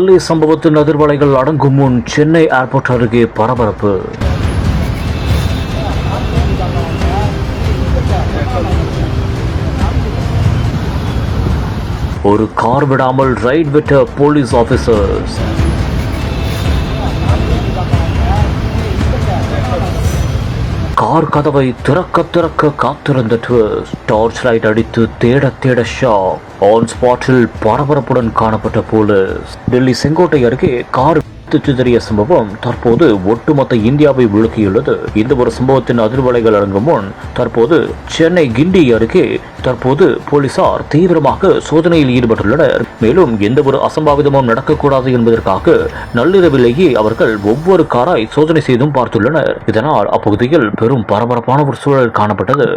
டெல்லி சம்பவத்தின் அதிர்வலைகள் அடங்கும் முன் சென்னை ஏர்போர்ட் அருகே பரபரப்பு. ஒரு கார் விடாமல் ரைட் விட்ட போலீஸ் ஆபீசர்ஸ். கார் கதவை திறக்க காத்திருந்த ட்விஸ்ட். டார்ச் லைட் அடித்து தேட ஷாக். ஆன் ஸ்பாட்டில் பரபரப்புடன் காணப்பட்ட போலீஸ். டெல்லி செங்கோட்டை அருகே கார் சிதறிய சம்பவம் தற்போது ஒட்டுமொத்த இந்தியாவை விழுக்கியுள்ளது. இந்த ஒரு சம்பவத்தின் அதிர்வலைகள் அடங்கும் முன் தற்போது சென்னை கிண்டி அருகே தற்போது போலீசார் தீவிரமாக சோதனையில் ஈடுபட்டுள்ளனர். மேலும் எந்த ஒரு அசம்பாவிதமும் நடக்கக்கூடாது என்பதற்காக நள்ளிரவிலேயே அவர்கள் ஒவ்வொரு காராய் சோதனை செய்தும் பார்த்துள்ளனர். இதனால் அப்பகுதியில் பெரும் பரபரப்பான ஒரு சூழல் காணப்பட்டது.